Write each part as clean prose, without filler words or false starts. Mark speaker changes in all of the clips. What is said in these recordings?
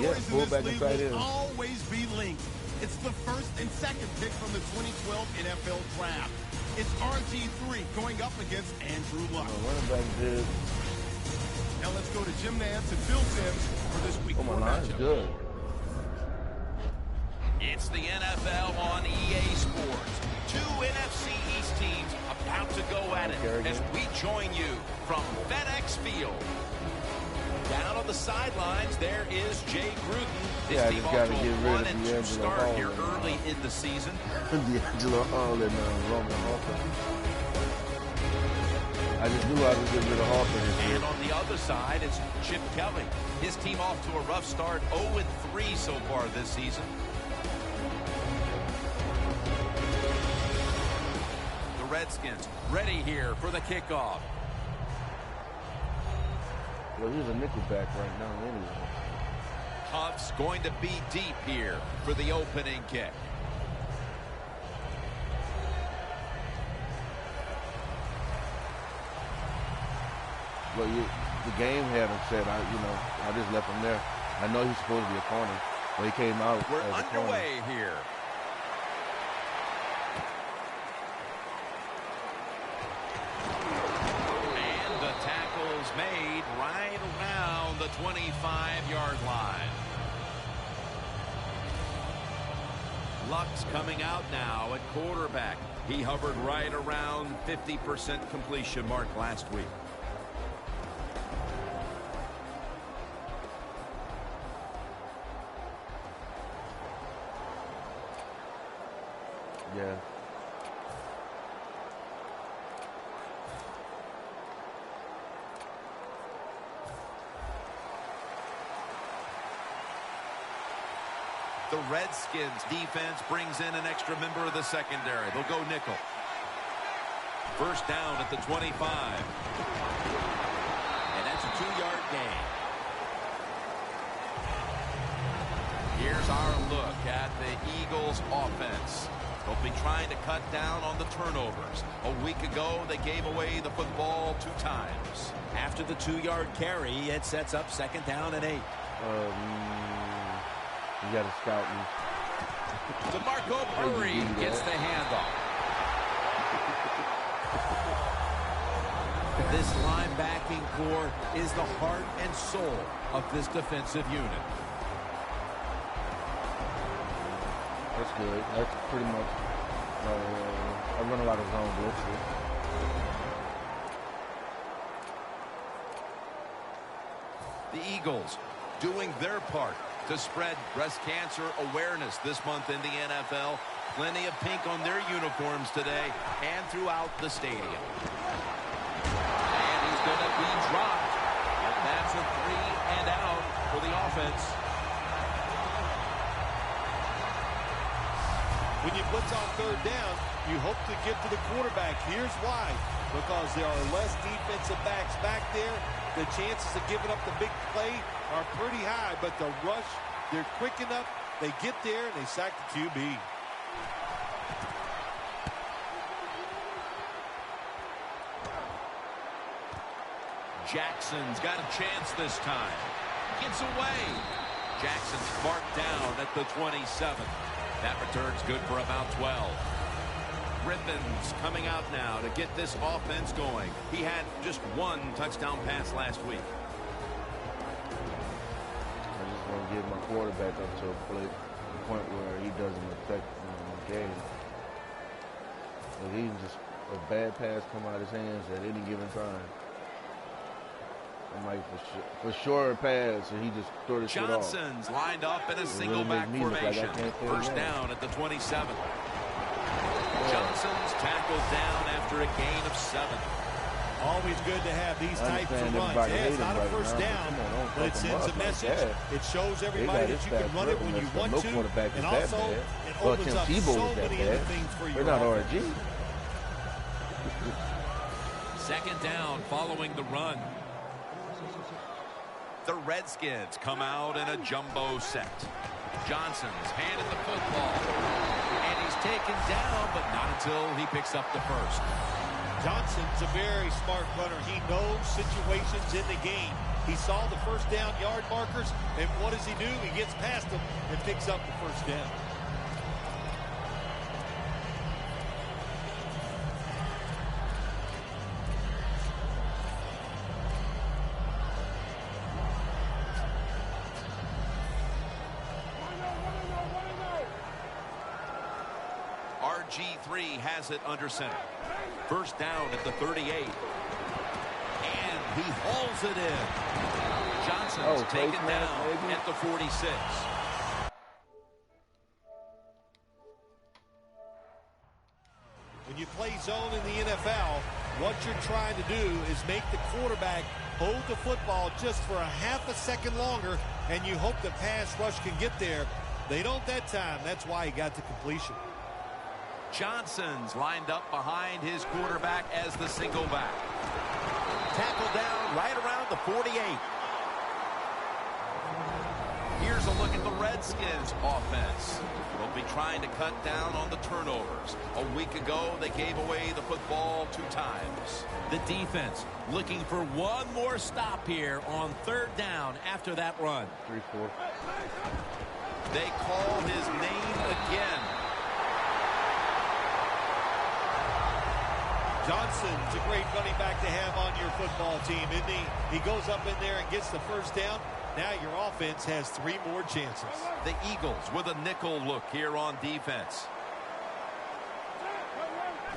Speaker 1: stories in this league will always be linked. It's the first and second pick from the 2012 NFL Draft. It's RG3 going up against Andrew Luck. Now let's go to Jim Nance and Phil Simms for this week 4 matchup.
Speaker 2: Good.
Speaker 3: It's the NFL on EA Sports. 2 NFC East teams about to go at it as we join you from FedEx Field. Down on the sidelines, there is Jay Gruden. His team off to a 1-2 start here early in the season.
Speaker 2: D'Angelo Hall and Roman Harper. I just knew I was getting rid of Harper.
Speaker 3: And on the other side, it's Chip Kelly. His team off to a rough start, 0-3 so far this season. The Redskins ready here for the kickoff.
Speaker 2: Well, he's a nickelback right now anyway.
Speaker 3: Huff's going to be deep here for the opening kick.
Speaker 2: Well, the game had him set. I just left him there. I know he's supposed to be a corner, but he came out.
Speaker 3: We're underway here. And the tackle's made right around the 25-yard line. Luck's coming out now at quarterback. He hovered right around 50% completion mark last week.
Speaker 2: Yeah.
Speaker 3: The Redskins defense brings in an extra member of the secondary. They'll go nickel. First down at the 25. And that's a 2-yard gain. Here's our look at the Eagles offense. They'll be trying to cut down on the turnovers. A week ago, they gave away the football 2 times. After the 2-yard carry, it sets up second down and 8.
Speaker 2: You got to scout me.
Speaker 3: DeMarco Murray gets the handoff. This linebacking core is the heart and soul of this defensive unit.
Speaker 2: That's good. That's pretty much, I run a lot of zone blitzes.
Speaker 3: The Eagles doing their part to spread breast cancer awareness this month in the NFL. Plenty of pink on their uniforms today and throughout the stadium. And he's going to be dropped. And that's a 3 and out for the offense.
Speaker 4: When you blitz on third down, you hope to get to the quarterback. Here's why. Because there are less defensive backs back there. The chances of giving up the big play are pretty high. But the rush, they're quick enough. They get there and they sack the QB.
Speaker 3: Jackson's got a chance this time. Gets away. Jackson's marked down at the 27. That return's good for about 12. Griffin's coming out now to get this offense going. He had just 1 touchdown pass last week.
Speaker 2: I just want to get my quarterback up to a point where he doesn't affect the game. If he can just a bad pass come out of his hands at any given time. I might for sure pass, and he just throw the shit off.
Speaker 3: Johnson's lined up in a single back formation. First down at the 27. Johnson's tackled down after a gain of 7.
Speaker 4: Always good to have these types of runs. Yeah, it's not a first down, but it sends a message. It shows everybody that you can run it when you want to, and also it opens up so many other things for you.
Speaker 2: They're not RG.
Speaker 3: Second down following the run. The Redskins come out in a jumbo set. Johnson's handed the football. And he's taken down, but not until he picks up the first.
Speaker 4: Johnson's a very smart runner. He knows situations in the game. He saw the first down yard markers, and what does he do? He gets past them and picks up the first down.
Speaker 3: RG3 has it under center. First down at the 38. And he hauls it in. Johnson's taken down at the 46.
Speaker 4: When you play zone in the NFL, what you're trying to do is make the quarterback hold the football just for a half a second longer, and you hope the pass rush can get there. They don't that time. That's why he got the completion.
Speaker 3: Johnson's lined up behind his quarterback as the single back. Tackled down right around the 48. Here's a look at the Redskins offense. They'll be trying to cut down on the turnovers. A week ago, they gave away the football 2 times. The defense looking for one more stop here on 3rd down after that run.
Speaker 2: 3-4.
Speaker 3: They call his name again.
Speaker 4: Johnson's a great running back to have on your football team, isn't he? He goes up in there and gets the first down. Now your offense has 3 more chances.
Speaker 3: The Eagles with a nickel look here on defense.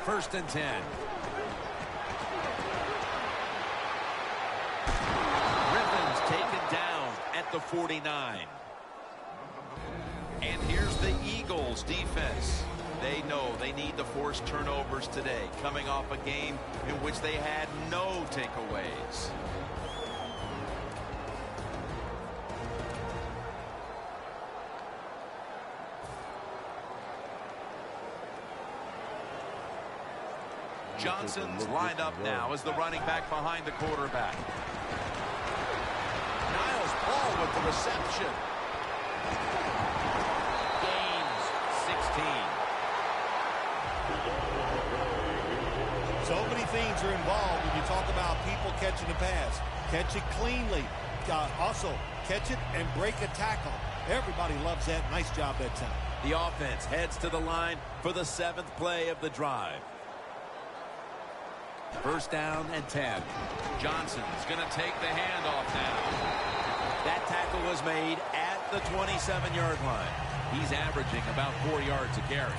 Speaker 3: 1st and 10. Griffin's taken down at the 49. And here's the Eagles defense. They know they need to force turnovers today, coming off a game in which they had no takeaways. Johnson's lined up now as the running back behind the quarterback. Niles Paul with the reception. Gains 16.
Speaker 4: So many things are involved when you talk about people catching the pass. Catch it cleanly. Also, catch it and break a tackle. Everybody loves that. Nice job that time.
Speaker 3: The offense heads to the line for the 7th play of the drive. 1st down and 10. Johnson's going to take the handoff now. That tackle was made at the 27-yard line. He's averaging about 4 yards a carry.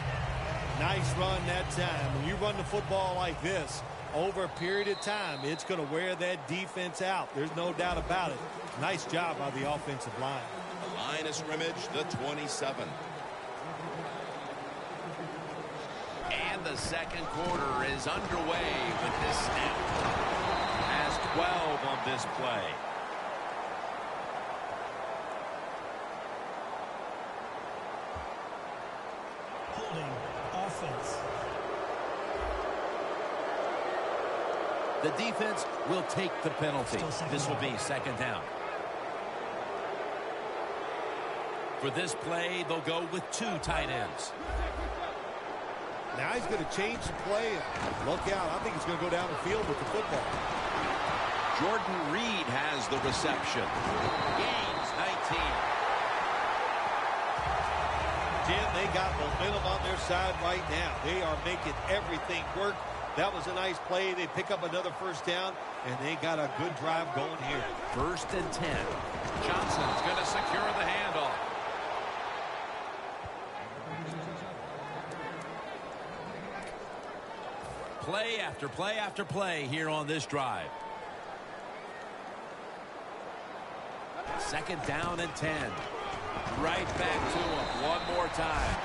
Speaker 4: Nice run that time. When you run the football like this, over a period of time, it's going to wear that defense out. There's no doubt about it. Nice job by the offensive line.
Speaker 1: The line of scrimmage, the 27.
Speaker 3: And the 2nd quarter is underway with this snap. Has 12 on this play.
Speaker 5: Holding offense.
Speaker 3: The defense will take the penalty. This will be 2nd down. For this play, they'll go with 2 tight ends.
Speaker 4: Now he's going to change the play. Look out. I think he's going to go down the field with the football.
Speaker 3: Jordan Reed has the reception. Gains 19.
Speaker 4: Jim, they got momentum on their side right now. They are making everything work. That was a nice play. They pick up another first down, and they got a good drive going here.
Speaker 3: 1st and 10. Johnson's going to secure the handoff. Play after play after play here on this drive. 2nd down and 10. Right back to him one more time.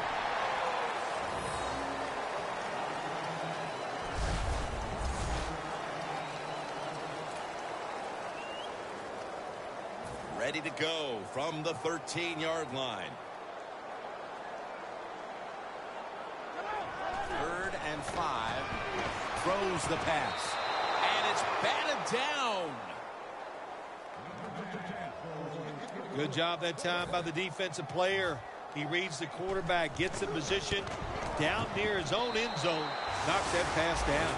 Speaker 1: Ready to go from the 13-yard line.
Speaker 3: 3rd and 5. Throws the pass. And it's batted down.
Speaker 4: Good job that time by the defensive player. He reads the quarterback, gets in position down near his own end zone, knocks that pass down.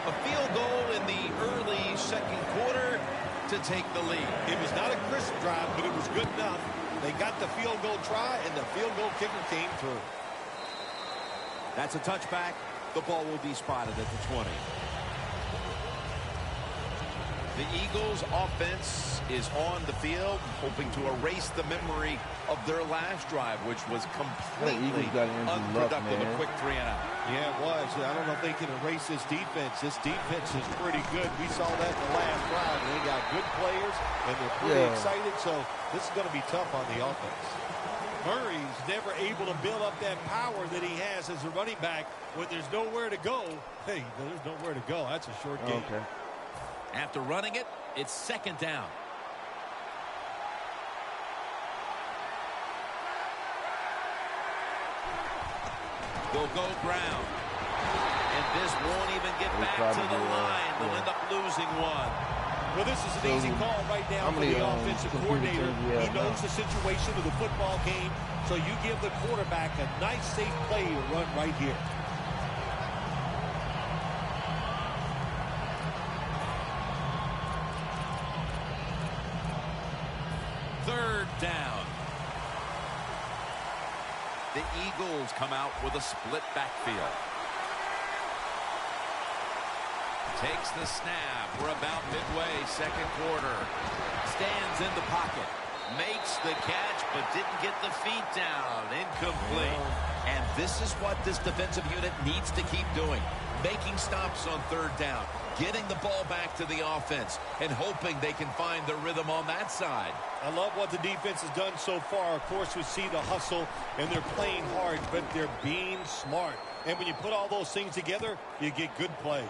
Speaker 3: A field goal in the early second quarter to take the lead.
Speaker 4: It was not a crisp drive, but it was good enough. They got the field goal try, and the field goal kicker came through.
Speaker 3: That's a touchback. The ball will be spotted at the 20. The Eagles offense is on the field, hoping to erase the memory of their last drive, which was completely unproductive. A quick 3 and out.
Speaker 4: Yeah, it was. I don't know if they can erase this defense. This defense is pretty good. We saw that in the last drive. They got good players, and they're pretty excited, so this is going to be tough on the offense. Murray's never able to build up that power that he has as a running back when there's nowhere to go. Hey, there's nowhere to go. That's a short game.
Speaker 2: Okay.
Speaker 3: After running it, it's second down. They'll go ground. And this won't even get back to the line. They'll end up losing one.
Speaker 4: Well, this is an easy call right now for the offensive coordinator. He knows the situation of the football game, so you give the quarterback a nice, safe play to run right here.
Speaker 3: Third down. The Eagles come out with a split backfield. Takes the snap. We're about midway, second quarter. Stands in the pocket. Makes the catch, but didn't get the feet down. Incomplete. And this is what this defensive unit needs to keep doing. Making stops on third down. Getting the ball back to the offense. And hoping they can find their rhythm on that side.
Speaker 4: I love what the defense has done so far. Of course, we see the hustle, and they're playing hard, but they're being smart. And when you put all those things together, you get good play.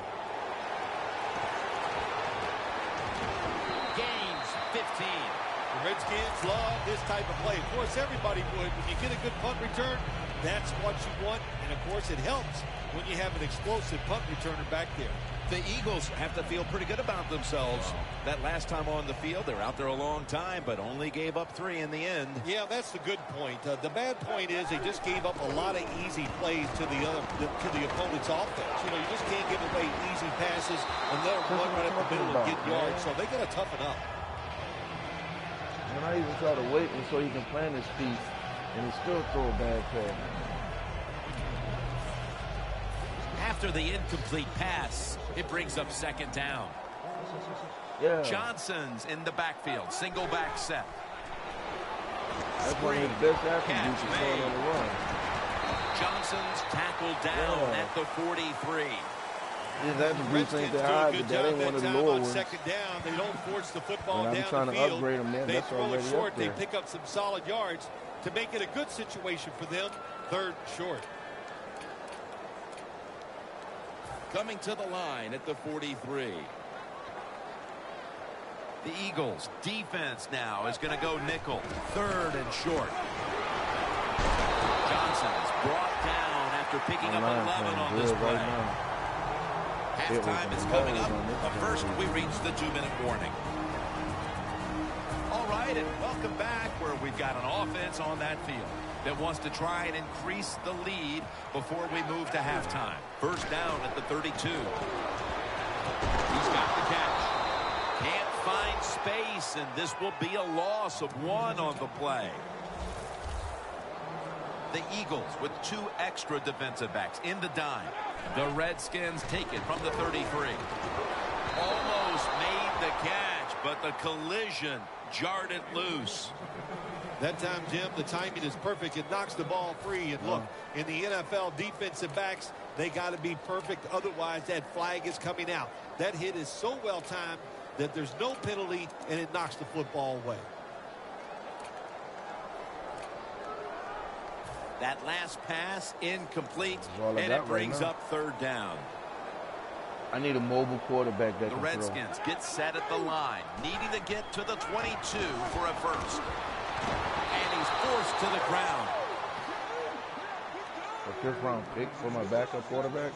Speaker 3: Gains 15.
Speaker 4: The Redskins love this type of play. Of course, everybody would. When you get a good punt return, that's what you want. And, of course, it helps when you have an explosive punt returner back there.
Speaker 3: The Eagles have to feel pretty good about themselves. That last time on the field, they were out there a long time, but only gave up 3 in the end.
Speaker 4: Yeah, that's the good point. The bad point is they just gave up a lot of easy plays to the opponent's offense. You know, you just can't give away easy passes and let them run right up the middle and get yards. So they got to toughen up.
Speaker 2: And I even try to wait so he can plant his feet, and he still throw a bad pass.
Speaker 3: After the incomplete pass, it brings up second down.
Speaker 2: Yeah.
Speaker 3: Johnson's in the backfield. Single back set.
Speaker 2: That's one of his best attributes is going on the run.
Speaker 3: Johnson's tackled down at the 43.
Speaker 2: His attributes ain't that high, but that ain't one of the lower ones.
Speaker 4: Second down, they don't force the football down the field.
Speaker 2: I'm trying to upgrade them, man.
Speaker 4: They
Speaker 2: That's
Speaker 4: throw it
Speaker 2: already
Speaker 4: short.
Speaker 2: up there.
Speaker 4: They pick up some solid yards to make it a good situation for them. Third short.
Speaker 3: Coming to the line at the 43. The Eagles defense now is going to go nickel. Third and short. Johnson's brought down after picking up 11 on this play. Halftime is coming up, but first we reach the 2-minute warning. All right, and welcome back where we've got an offense on that field that wants to try and increase the lead before we move to halftime. First down at the 32. He's got the catch. Can't find space, and this will be a loss of 1 on the play. The Eagles with 2 extra defensive backs in the dime. The Redskins take it from the 33. Almost made the catch, but the collision jarred it loose.
Speaker 4: That time, Jim, the timing is perfect. It knocks the ball free. And look, in the NFL, defensive backs, they got to be perfect. Otherwise, that flag is coming out. That hit is so well timed that there's no penalty, and it knocks the football away.
Speaker 3: That last pass incomplete, and it brings up third down.
Speaker 2: I need a mobile quarterback that
Speaker 3: the
Speaker 2: can
Speaker 3: Redskins get set at the line, needing to get to the 22 for a first. And he's forced to the ground.
Speaker 2: A 5th-round pick for my backup quarterback?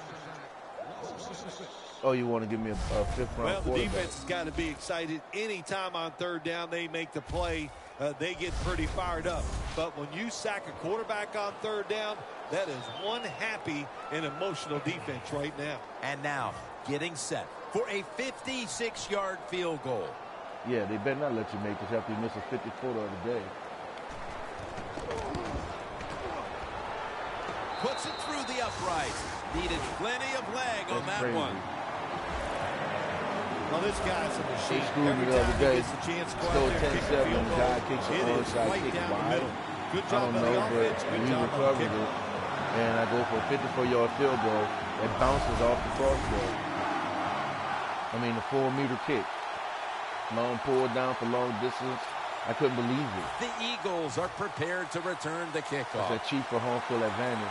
Speaker 2: Oh, you want to give me a fifth-round
Speaker 4: Well, the
Speaker 2: quarterback?
Speaker 4: defense has got to be excited. Anytime on third down they make the play, they get pretty fired up. But when you sack a quarterback on third down, that is one happy and emotional defense right now.
Speaker 3: And now, getting set for a 56-yard field goal.
Speaker 2: Yeah, they better not let you make this after you miss a 50-footer of the day.
Speaker 3: Puts it through the uprights. Needed plenty of leg on that
Speaker 2: crazy.
Speaker 3: one.
Speaker 4: Well, this guy's a machine.
Speaker 2: They screwed me
Speaker 4: Every
Speaker 2: the
Speaker 4: time
Speaker 2: other
Speaker 4: he
Speaker 2: day.
Speaker 4: gets a chance to go
Speaker 2: Still
Speaker 4: out there and kick a
Speaker 2: 10-7,
Speaker 4: field
Speaker 2: and the
Speaker 4: goal,
Speaker 2: guy kicks an
Speaker 4: it is
Speaker 2: onside
Speaker 4: right
Speaker 2: kick
Speaker 4: down the
Speaker 2: wide.
Speaker 4: middle. Good
Speaker 2: I
Speaker 4: job
Speaker 2: don't
Speaker 4: by
Speaker 2: know,
Speaker 4: the
Speaker 2: but
Speaker 4: offense. Good
Speaker 2: he
Speaker 4: job by the
Speaker 2: recovered
Speaker 4: kicker.
Speaker 2: it. And I go for a 54-yard field goal that bounces off the crossbar. I mean, the 4-meter kick. Long pull down for long distance. I couldn't believe it.
Speaker 3: The Eagles are prepared to return the kickoff.
Speaker 2: It's a cheap for home field advantage.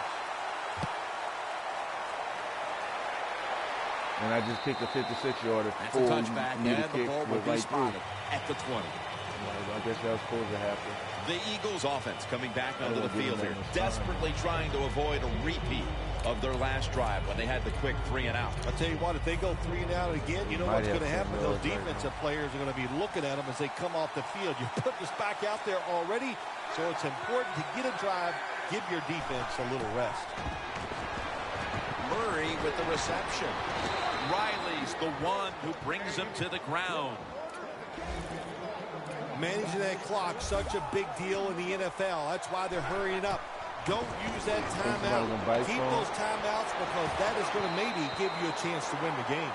Speaker 2: And I just kicked a 56-yarder.
Speaker 3: That's a touchback, and the ball will be spotted at the 20.
Speaker 2: I guess that was supposed to happen.
Speaker 3: The Eagles offense coming back onto the field here, desperately trying to avoid a repeat of their last drive when they had the quick 3-and-out.
Speaker 4: I'll tell you what, if they go 3-and-out again, you know what's going to happen? Those defensive players are going to be looking at them as they come off the field. You put this back out there already, so it's important to get a drive, give your defense a little rest.
Speaker 3: Murray with the reception. Riley's the one who brings him to the ground.
Speaker 4: Managing that clock, such a big deal in the NFL. That's why they're hurrying up. Don't use that timeout. Keep those timeouts because that is going to maybe give you a chance to win the game.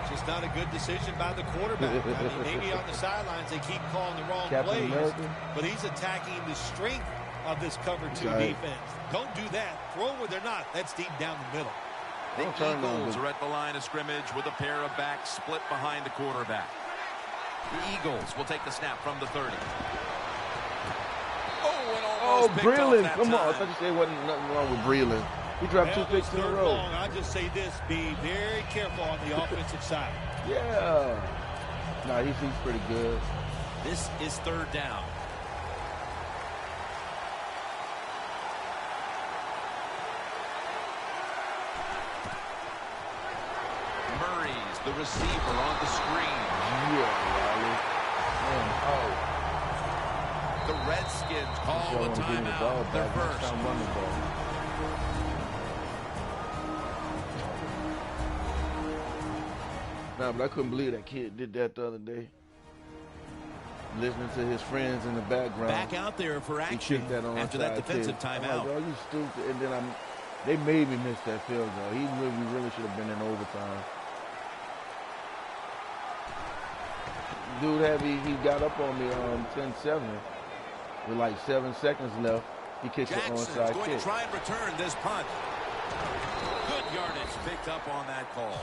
Speaker 4: Just not a good decision by the quarterback. I mean, maybe on the sidelines they keep calling the wrong plays, but he's attacking the strength of this cover 2 defense. Don't do that. Throw where they're not. That's deep down the middle.
Speaker 3: The Eagles are at the line of scrimmage with a pair of backs split behind the quarterback. The Eagles will take the snap from the 30. Oh,
Speaker 2: Breland, come on. I thought you said wasn't nothing wrong with Breland. He dropped 2 picks in a row.
Speaker 4: I just say this, be very careful on the offensive side.
Speaker 2: Yeah. Nah, he's pretty good.
Speaker 3: This is third down. Murray's the receiver on the screen.
Speaker 2: Yeah, Riley. Oh.
Speaker 3: The Redskins call a timeout. Their first.
Speaker 2: Nah, but I couldn't believe that kid did that the other day. Listening to his friends in the background.
Speaker 3: Back out there for action after that defensive timeout.
Speaker 2: Like, oh, you stupid. And then they made me miss that field goal. We really should have been in overtime. Dude, he got up on me 10-7 with like 7 seconds left. He kicks an onside kick.
Speaker 3: Going to try and return this punt. Good yardage picked up on that call.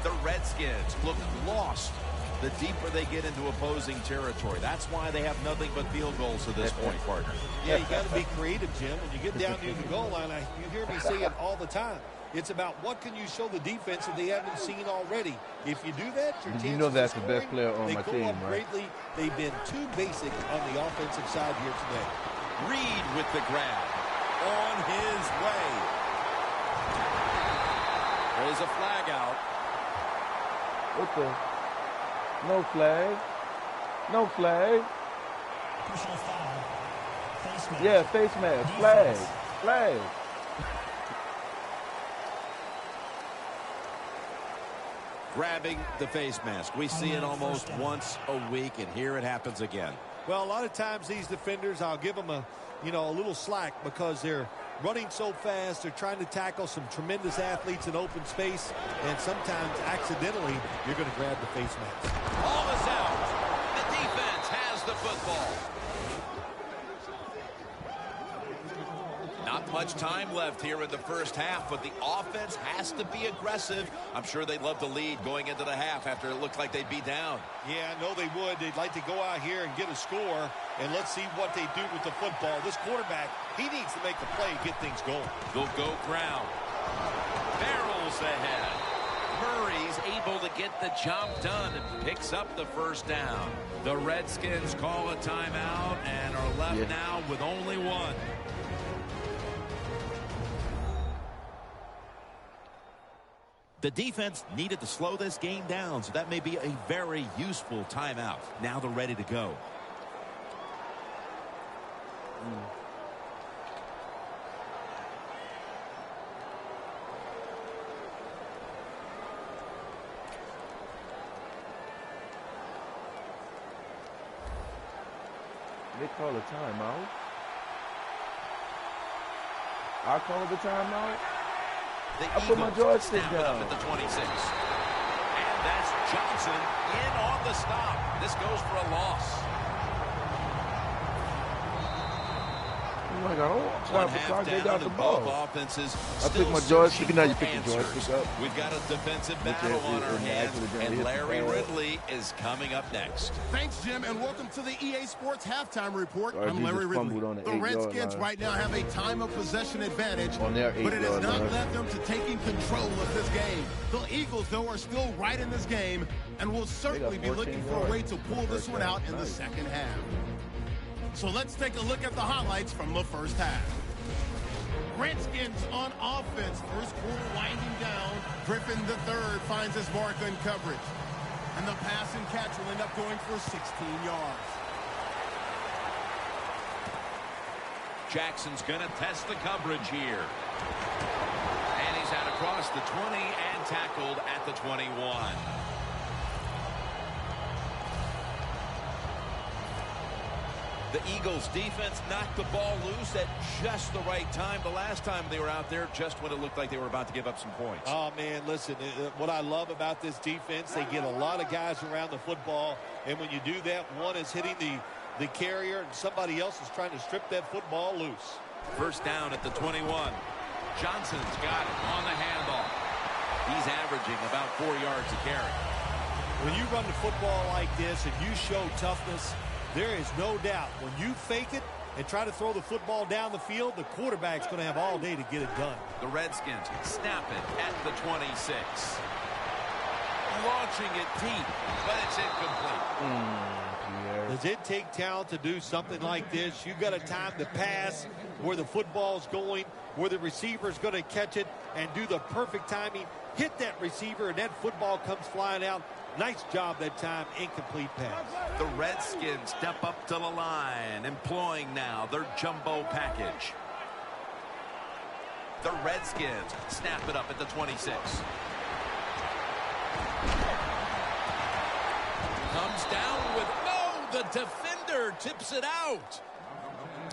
Speaker 3: The Redskins look lost the deeper they get into opposing territory. That's why they have nothing but field goals to this point, partner.
Speaker 4: Yeah, you got to be creative, Jim. When you get down near the goal line, you hear me say it all the time. It's about what can you show the defense that they haven't seen already. If you do that, your chances
Speaker 2: you know that's
Speaker 4: of
Speaker 2: the best player on my team, right?
Speaker 4: Greatly. They've been too basic on the offensive side here today.
Speaker 3: Reed with the grab. On his way. There's a flag out.
Speaker 2: What the? No flag. No flag.
Speaker 5: Personal foul. Face mask.
Speaker 2: Yeah, face mask. Flag. Flag.
Speaker 3: Grabbing the face mask. We see it almost once a week, and here it happens again.
Speaker 4: Well, a lot of times these defenders, I'll give them a little slack because they're running so fast. They're trying to tackle some tremendous athletes in open space, and sometimes accidentally you're going to grab the face mask.
Speaker 3: Ball is out. The defense has the football. Not much time left here in the first half, but the offense has to be aggressive. I'm sure they'd love to lead going into the half after it looked like they'd be down.
Speaker 4: Yeah, I know they would. They'd like to go out here and get a score, and let's see what they do with the football. This quarterback, he needs to make the play and get things going.
Speaker 3: They'll go ground. Barrels ahead. Murray's able to get the job done and picks up the first down. The Redskins call a timeout and are left now with only one. The defense needed to slow this game down, so that may be a very useful timeout. Now they're ready to go.
Speaker 2: They call a timeout. I call it a timeout. I put my joystick down.
Speaker 3: At the 26. And that's Johnson in on the stop. This goes for a loss.
Speaker 2: Oh my God,
Speaker 3: One half down and both offenses.
Speaker 2: I pick my joystick, now you pick the joystick up.
Speaker 3: We've got a defensive battle on our hands, and Larry Ridley is coming up next.
Speaker 1: Thanks, Jim, and welcome to the EA Sports Halftime Report. I'm Larry Ridley. The Redskins right now have a time of possession advantage, but it has not led them to taking control of this game. The Eagles, though, are still right in this game and will certainly be looking for a way to pull this one out in the second half. So let's take a look at the highlights from the first half. Redskins on offense. First quarter winding down. Griffin III finds his mark on coverage. And the pass and catch will end up going for 16 yards.
Speaker 3: Jackson's going to test the coverage here. And he's out across the 20 and tackled at the 21. The Eagles defense knocked the ball loose at just the right time. The last time they were out there, just when it looked like they were about to give up some points.
Speaker 4: Oh, man, listen, what I love about this defense, they get a lot of guys around the football, and when you do that, one is hitting the carrier, and somebody else is trying to strip that football loose.
Speaker 3: First down at the 21. Johnson's got it on the handoff. He's averaging about 4 yards a carry.
Speaker 4: When you run the football like this and you show toughness, there is no doubt when you fake it and try to throw the football down the field, the quarterback's going to have all day to get it done.
Speaker 3: The Redskins snap it at the 26. Launching it deep, but it's incomplete.
Speaker 4: Does it take talent to do something like this? You got a time to pass where the football's going, where the receiver's going to catch it and do the perfect timing, hit that receiver, and that football comes flying out. Nice job that time. Incomplete pass.
Speaker 3: The Redskins step up to the line, employing now their jumbo package. The Redskins snap it up at the 26. Comes down with the defender tips it out.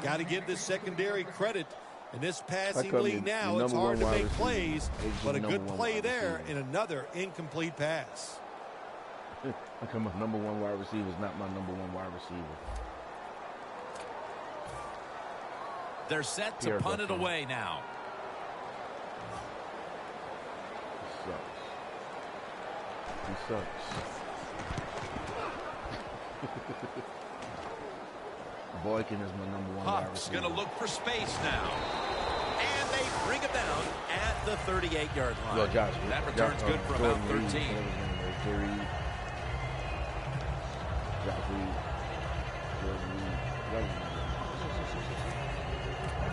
Speaker 4: Got to give this secondary credit. In this passing league now, it's hard to make plays, but a good play there and another incomplete pass.
Speaker 2: How come my number one wide receiver is not my number one wide receiver?
Speaker 3: They're set to punt it away now.
Speaker 2: He sucks. Boykin is my number one wide receiver.
Speaker 3: Going to look for space now. And they bring him down at the 38-yard line.
Speaker 2: Yo, Josh,
Speaker 3: that return's good for about 13.
Speaker 2: I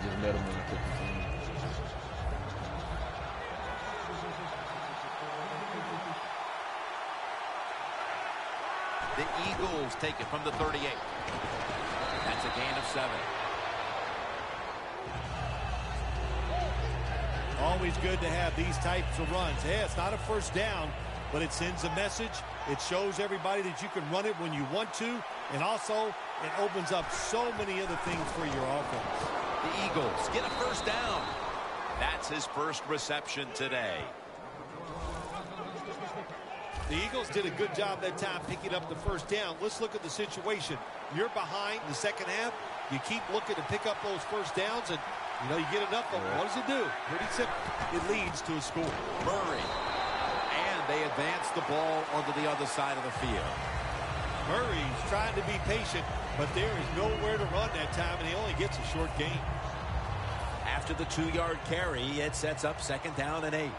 Speaker 2: just met him when I took the team.
Speaker 3: The Eagles take it from the 38. That's a gain of 7.
Speaker 4: Always good to have these types of runs. Hey, it's not a first down, but it sends a message. It shows everybody that you can run it when you want to, and also it opens up so many other things for your offense.
Speaker 3: The Eagles get a first down. That's his first reception today.
Speaker 4: The Eagles did a good job that time picking up the first down. Let's look at the situation. You're behind in the second half. You keep looking to pick up those first downs, and you get enough of them. What does it do? Pretty simple. It leads to a score.
Speaker 3: Murray. And they advance the ball onto the other side of the field.
Speaker 4: Murray's trying to be patient, but there is nowhere to run that time, and he only gets a short gain.
Speaker 3: After the 2-yard carry, it sets up second down and 8.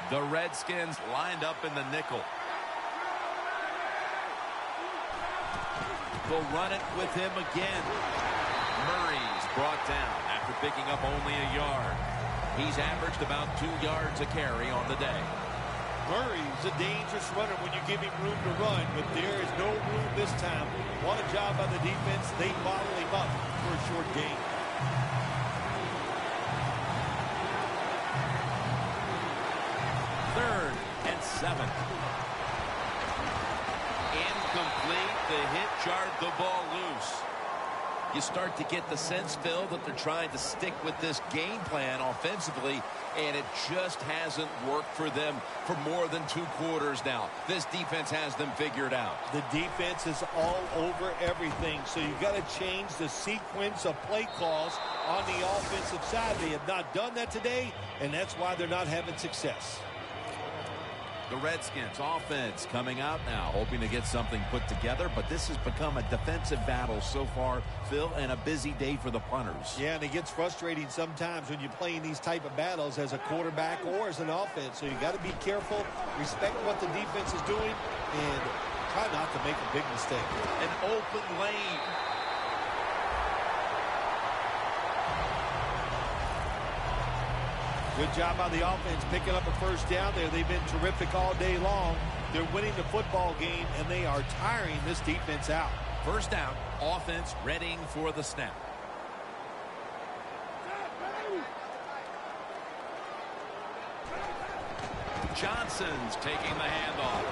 Speaker 3: The Redskins lined up in the nickel. They'll run it with him again. Murray's brought down after picking up only a yard. He's averaged about 2 yards a carry on the day.
Speaker 4: Murray's a dangerous runner when you give him room to run, but there is no room this time. What a job by the defense. They bottle him up for a short gain.
Speaker 3: Third and 7. Incomplete. The hit jarred the ball loose. You start to get the sense, Phil, that they're trying to stick with this game plan offensively, and it just hasn't worked for them for more than 2 quarters now. This defense has them figured out.
Speaker 4: The defense is all over everything, so you got to change the sequence of play calls on the offensive side. They have not done that today, and that's why they're not having success.
Speaker 3: The Redskins offense coming out now, hoping to get something put together, but this has become a defensive battle so far, Phil, and a busy day for the punters.
Speaker 4: Yeah, and it gets frustrating sometimes when you're playing these type of battles as a quarterback or as an offense. So you got to be careful, respect what the defense is doing, and try not to make a big mistake.
Speaker 3: An open lane.
Speaker 4: Good job by the offense picking up a first down there. They've been terrific all day long. They're winning the football game, and they are tiring this defense out.
Speaker 3: First down, offense readying for the snap. Johnson's taking the handoff.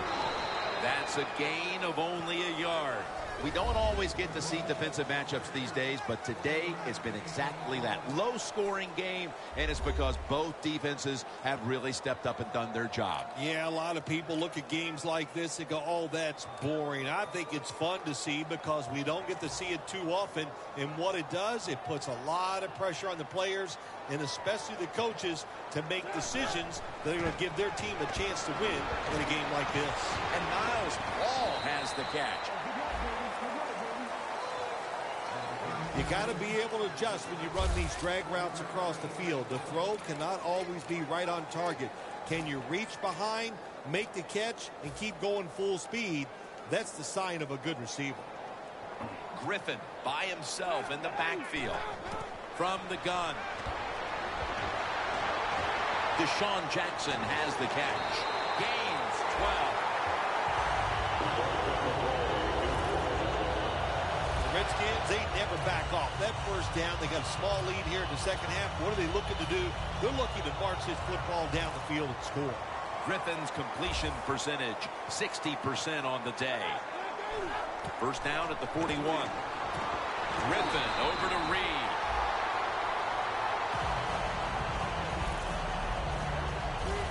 Speaker 3: That's a gain of only a yard. We don't always get to see defensive matchups these days, but today it's been exactly that. Low-scoring game, and it's because both defenses have really stepped up and done their job.
Speaker 4: Yeah, a lot of people look at games like this and go, oh, that's boring. I think it's fun to see because we don't get to see it too often, and what it does, it puts a lot of pressure on the players and especially the coaches to make decisions that are going to give their team a chance to win in a game like this.
Speaker 3: And Miles Paul has the catch.
Speaker 4: You got to be able to adjust when you run these drag routes across the field. The throw cannot always be right on target. Can you reach behind, make the catch, and keep going full speed? That's the sign of a good receiver.
Speaker 3: Griffin by himself in the backfield. From the gun. Deshaun Jackson has the catch. Gains 12.
Speaker 4: Redskins, they never back off. That first down, they got a small lead here in the second half. What are they looking to do? They're looking to march this football down the field and score.
Speaker 3: Griffin's completion percentage, 60% on the day. First down at the 41. Griffin over to Reed.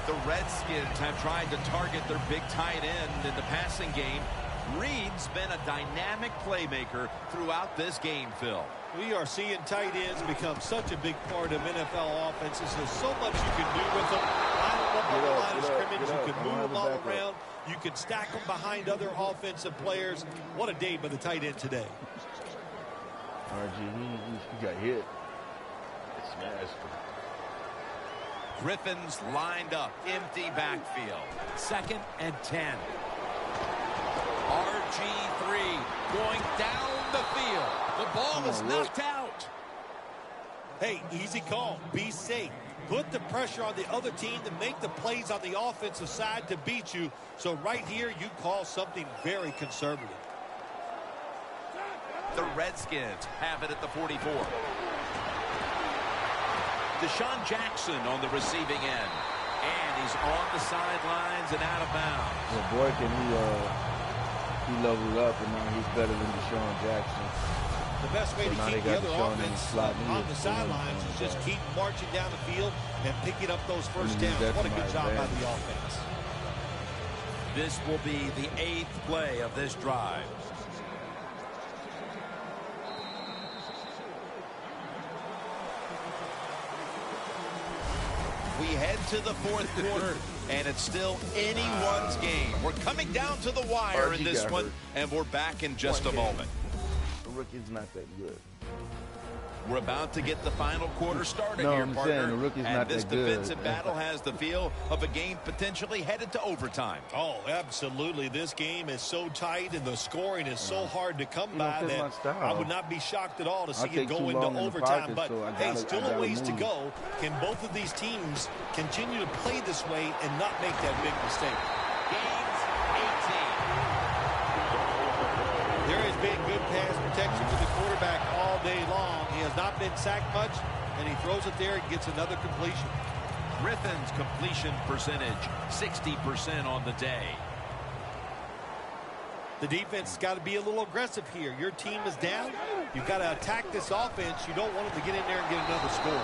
Speaker 3: The Redskins have tried to target their big tight end in the passing game. Reed's been a dynamic playmaker throughout this game, Phil.
Speaker 4: We are seeing tight ends become such a big part of NFL offenses. There's so much you can do with them. Line them up on the line of scrimmage. You can move them all around. You can stack them behind other offensive players. What a day by the tight end today.
Speaker 2: RG, he got hit. Smashed.
Speaker 3: Griffin's lined up. Empty backfield. 2nd and 10. RG3 going down the field. The ball is knocked out.
Speaker 4: Hey, easy call. Be safe. Put the pressure on the other team to make the plays on the offensive side to beat you. So right here, you call something very conservative.
Speaker 3: The Redskins have it at the 44. Deshaun Jackson on the receiving end. And he's on the sidelines and out of bounds.
Speaker 2: Well, boy, can he leveled up, and now he's better than Deshaun Jackson.
Speaker 4: The best way to keep the other offense on the sidelines is just keep marching down the field and picking up those first downs. What a good job by the offense.
Speaker 3: This will be the 8th play of this drive. We head to the 4th quarter, and it's still anyone's game. We're coming down to the wire in this one, and we're back in just a moment.
Speaker 2: The rookie's not that good.
Speaker 3: We're about to get the final quarter started here, partner.
Speaker 2: The rookie's
Speaker 3: and
Speaker 2: not
Speaker 3: this
Speaker 2: that good.
Speaker 3: defensive battle has the feel of a game potentially headed to overtime.
Speaker 4: Oh, absolutely. This game is so tight and the scoring is so hard to come by that I would not be shocked at all to see it go into overtime. But, hey, still a ways to go. Can both of these teams continue to play this way and not make that big mistake?
Speaker 3: Gains 18.
Speaker 4: There has been good pass protection to the quarterback all day long. He has not been sacked much, and he throws it there and gets another completion.
Speaker 3: Griffin's completion percentage, 60% on the day.
Speaker 4: The defense has got to be a little aggressive here. Your team is down. You've got to attack this offense. You don't want them to get in there and get another score.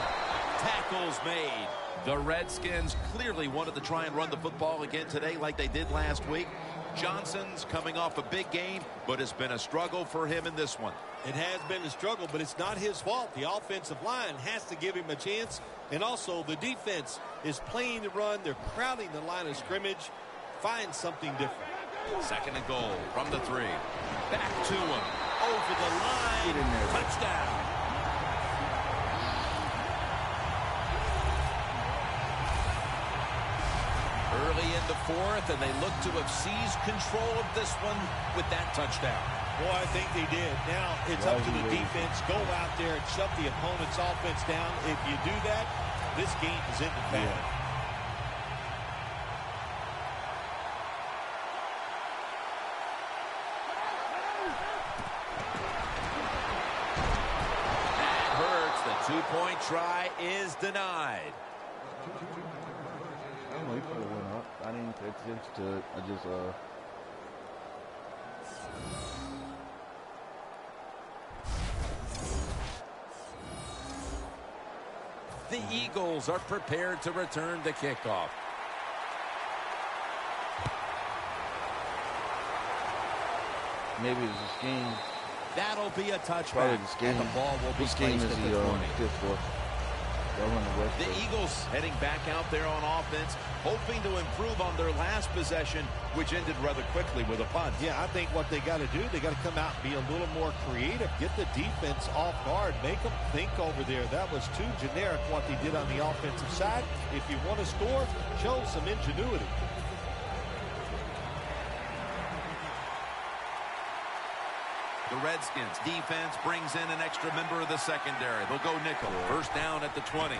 Speaker 3: Tackles made. The Redskins clearly wanted to try and run the football again today like they did last week. Johnson's coming off a big game, but it's been a struggle for him in this one.
Speaker 4: It has been a struggle, but it's not his fault. The offensive line has to give him a chance, and also the defense is playing the run. They're crowding the line of scrimmage. Find something different.
Speaker 3: 2nd and goal from the 3. Back to him. Over the line. Touchdown. Early in the 4th, and they look to have seized control of this one with that touchdown.
Speaker 4: Boy, I think they did. Now it's up to the defense. Go out there and shut the opponent's offense down. If you do that, this game is in the bag.
Speaker 3: That hurts. The 2-point try is denied.
Speaker 2: I don't know, he probably went up. I didn't pay attention to it. I just,
Speaker 3: The Eagles are prepared to return the kickoff.
Speaker 2: maybe it's a scheme.
Speaker 3: That'll be a touchback.
Speaker 2: Probably the scheme.
Speaker 3: And the ball will be
Speaker 2: scheme
Speaker 3: placed
Speaker 2: is
Speaker 3: at the 20. The Eagles heading back out there on offense, hoping to improve on their last possession, which ended rather quickly with a punt.
Speaker 4: Yeah, I think what they got to do, they got to come out and be a little more creative, get the defense off guard, make them think over there. That was too generic what they did on the offensive side. If you want to score, show some ingenuity.
Speaker 3: The Redskins defense brings in an extra member of the secondary. They'll go nickel. First down at the 20.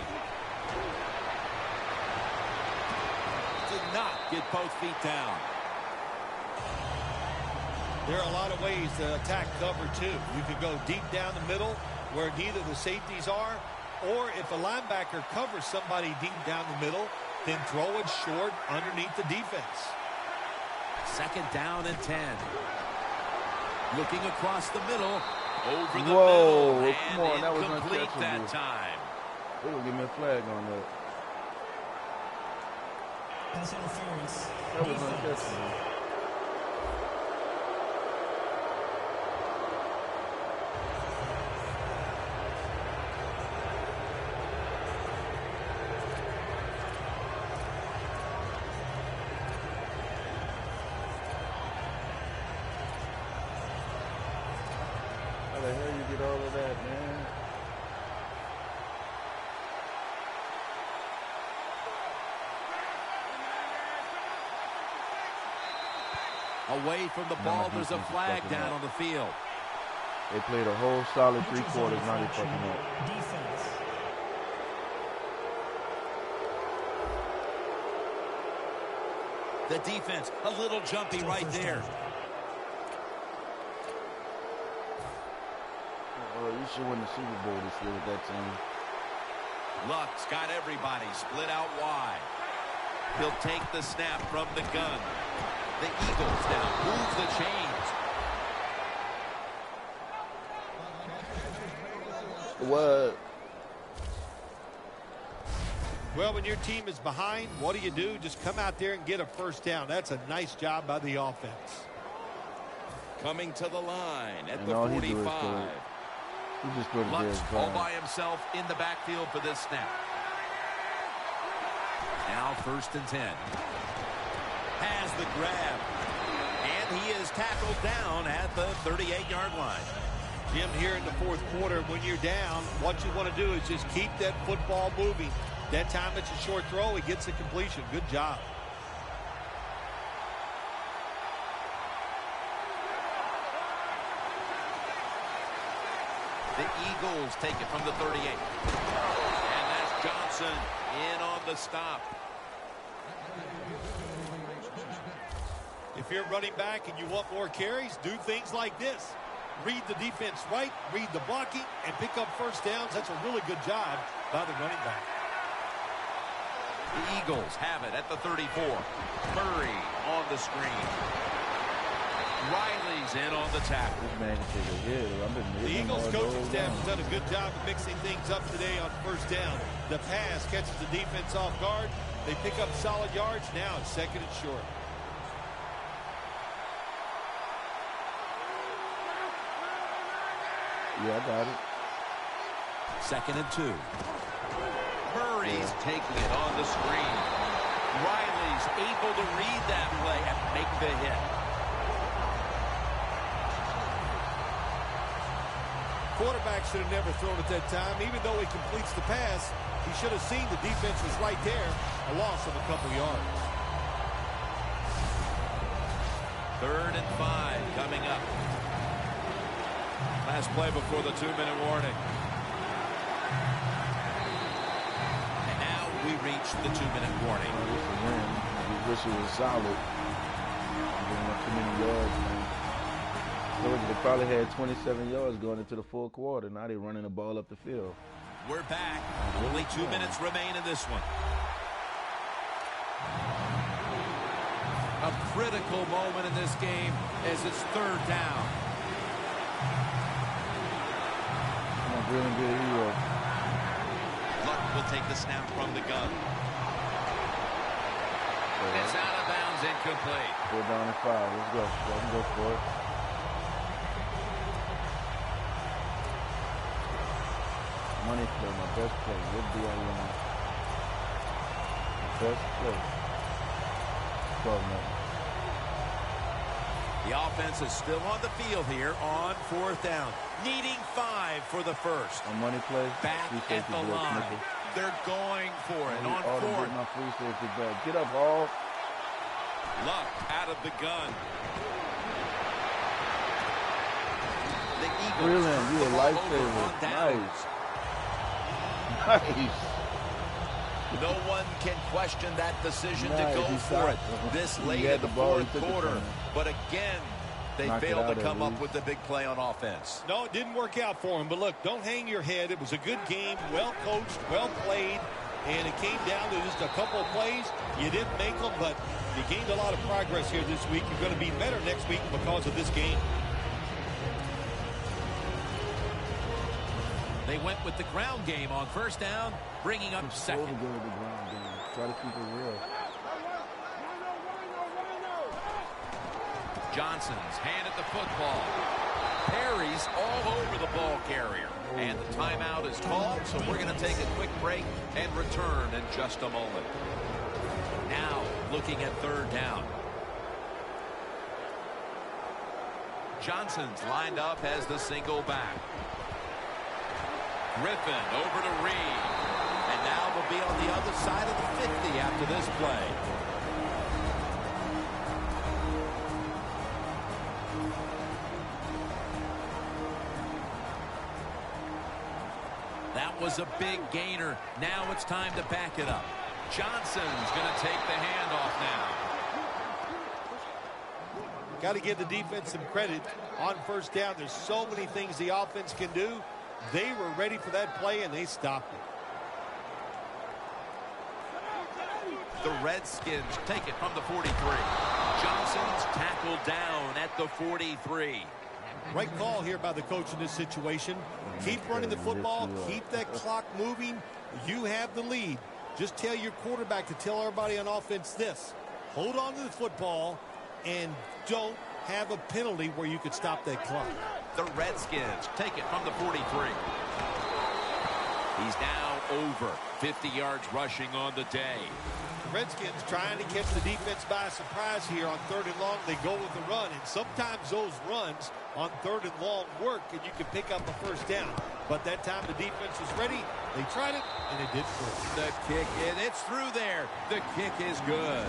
Speaker 3: Did not get both feet down.
Speaker 4: There are a lot of ways to attack cover two. You could go deep down the middle where neither the safeties are, or if a linebacker covers somebody deep down the middle, then throw it short underneath the defense.
Speaker 3: Second down and 10. Looking across the middle, over the
Speaker 2: Whoa,
Speaker 3: middle,
Speaker 2: come on, that was
Speaker 3: incomplete
Speaker 2: uncatchable.
Speaker 3: that time.
Speaker 2: They will give me a flag on that.
Speaker 5: Pass interference.
Speaker 2: That was
Speaker 5: Defense.
Speaker 2: uncatchable. How the hell you get all of that, man?
Speaker 3: Away from the ball, there's a flag down on the field.
Speaker 2: They played a whole solid 3 quarters, now they fucking up.
Speaker 5: Defense.
Speaker 3: The defense, a little jumpy right there.
Speaker 2: Oh, you should win the Super Bowl this year with that team.
Speaker 3: Luck's got everybody split out wide. He'll take the snap from the gun. The Eagles now move the chains.
Speaker 2: What?
Speaker 4: Well, when your team is behind, what do? Just come out there and get a first down. That's a nice job by the offense.
Speaker 3: Coming to the line at
Speaker 2: And
Speaker 3: the
Speaker 2: all he do is
Speaker 3: 45.
Speaker 2: He just go to
Speaker 3: Lux
Speaker 2: Derek
Speaker 3: all
Speaker 2: Brown.
Speaker 3: by himself in the backfield for this snap. Now 1st and 10. Has the grab. And he is tackled down at the 38-yard line.
Speaker 4: Jim, here in the fourth quarter, when you're down, what you want to do is just keep that football moving. That time it's a short throw. He gets the completion. Good job.
Speaker 3: The Eagles take it from the 38. And that's Johnson in on the stop.
Speaker 4: If you're running back and you want more carries, do things like this. Read the defense right, read the blocking, and pick up first downs. That's a really good job by the running back.
Speaker 3: The Eagles have it at the 34. Murray on the screen. Riley's in on the tackle.
Speaker 4: The Eagles coaching staff has done a good job of mixing things up today on first down. The pass catches the defense off guard. They pick up solid yards. Now it's second and short.
Speaker 2: Yeah, I got it.
Speaker 3: Second and 2. Murray's taking it on the screen. Riley's able to read that play and make the hit.
Speaker 4: Quarterback should have never thrown at that time. Even though he completes the pass, he should have seen the defense was right there. A loss of a couple yards.
Speaker 3: 3rd and 5 coming up. Last play before the 2-minute warning. And now we reach the 2-minute warning.
Speaker 2: We wish it was solid. Too many yards, man. They probably had 27 yards going into the fourth quarter. Now they're running the ball up the field.
Speaker 3: We're back. Only 2 minutes remain in this one. A critical moment in this game as it's 3rd down.
Speaker 2: Really good hero.
Speaker 3: Luck will take the snap from the gun. It's out of bounds, incomplete.
Speaker 2: 4 down and 5. Let's go. Let him go for it. Money play, my best play. Would be on line. Best play. 12 minutes.
Speaker 3: The offense is still on the field here on 4th down. Needing 5 for the first.
Speaker 2: A money play.
Speaker 3: Back at the line. They're going for it on 4th.
Speaker 2: My free safety back. Get up, Hall.
Speaker 3: Luck out of the gun. The Eagles.
Speaker 2: Brilliant. You a lifesaver. Nice. Nice.
Speaker 3: No one can question that decision to go for it this late in the fourth quarter. But again, they failed to come up with the big play on offense.
Speaker 4: No, it didn't work out for him. But look, don't hang your head. It was a good game, well coached, well played. And it came down to just a couple of plays. You didn't make them, but you gained a lot of progress here this week. You're going to be better next week because of this game.
Speaker 3: They went with the ground game on 1st down, bringing up 2nd.
Speaker 2: Try to keep it real.
Speaker 3: Johnson's handed the football. Perry's all over the ball carrier. And the timeout is called, so we're going to take a quick break and return in just a moment. Now, looking at 3rd down. Johnson's lined up as the single back. Griffin over to Reed. And now they'll be on the other side of the 50 after this play. That was a big gainer. Now it's time to back it up. Johnson's going to take the handoff now.
Speaker 4: Got to give the defense some credit on 1st down. There's so many things the offense can do. They were ready for that play, and they stopped it.
Speaker 3: The Redskins take it from the 43. Johnson's tackled down at the 43.
Speaker 4: Right call here by the coach in this situation. Keep running the football. Keep that clock moving. You have the lead. Just tell your quarterback to tell everybody on offense this. Hold on to the football and don't have a penalty where you could stop that clock.
Speaker 3: The Redskins take it from the 43. He's now over 50 yards rushing on the day.
Speaker 4: Redskins trying to catch the defense by surprise here on 3rd and long. They go with the run, and sometimes those runs on 3rd and long work, and you can pick up a first down. But that time the defense was ready. They tried it, and it didn't work.
Speaker 3: The kick, and it's through there. The kick is good.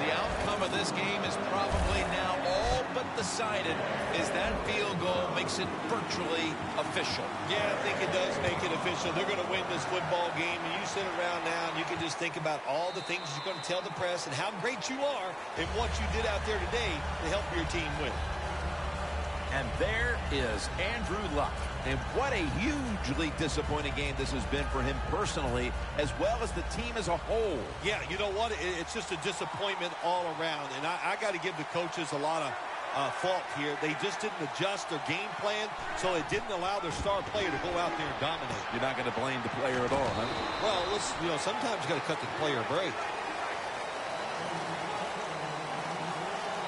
Speaker 3: The outcome of this game is probably now all but decided, as that field goal makes it virtually official.
Speaker 4: Yeah, I think it does make it official. They're going to win this football game, and you sit around now and you can just think about all the things you're going to tell the press and how great you are and what you did out there today to help your team win.
Speaker 3: And there is Andrew Luck. And what a hugely disappointing game this has been for him personally, as well as the team as a whole.
Speaker 4: Yeah, you know what? It's just a disappointment all around. And I got to give the coaches a lot of fault here. They just didn't adjust their game plan, so it didn't allow their star player to go out there and dominate.
Speaker 3: You're not going to blame the player at all, huh?
Speaker 4: Well, sometimes you got to cut the player a break.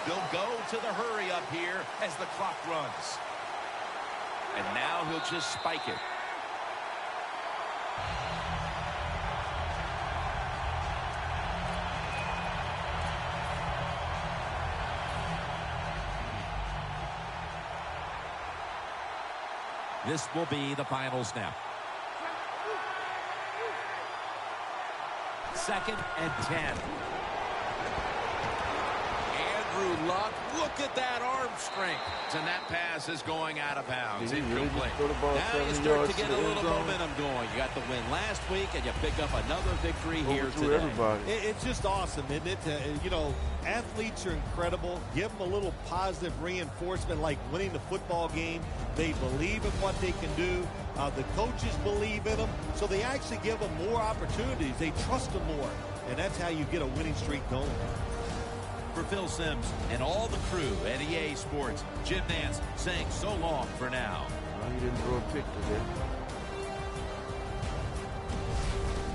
Speaker 3: They'll go to the hurry up here as the clock runs. And now he'll just spike it. This will be the final snap. 2nd and 10. Andrew Luck, look at that arm strength. And that pass is going out of bounds. Incomplete. Now you start to get a little momentum going. You got the win last week, and you pick up another victory here today.
Speaker 4: It's just awesome, isn't it? Athletes are incredible. Give them a little positive reinforcement like winning the football game. They believe in what they can do. The coaches believe in them, so they actually give them more opportunities. They trust them more, and that's how you get a winning streak going.
Speaker 3: For Phil Simms and all the crew at EA Sports, Jim Nance saying so long for now.
Speaker 2: Well, he didn't throw a pick today.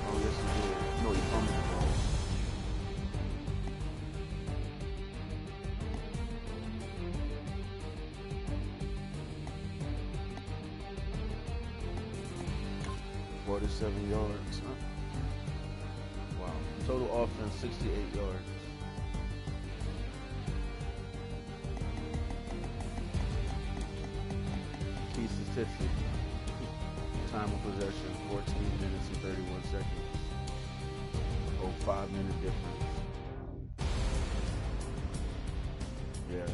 Speaker 2: Oh, yes, he did. No, he fumbled the ball. .47 yards. Wow. Total offense, 68 yards. Key statistic. Time of possession, 14 minutes and 31 seconds. 5-minute difference. Yeah.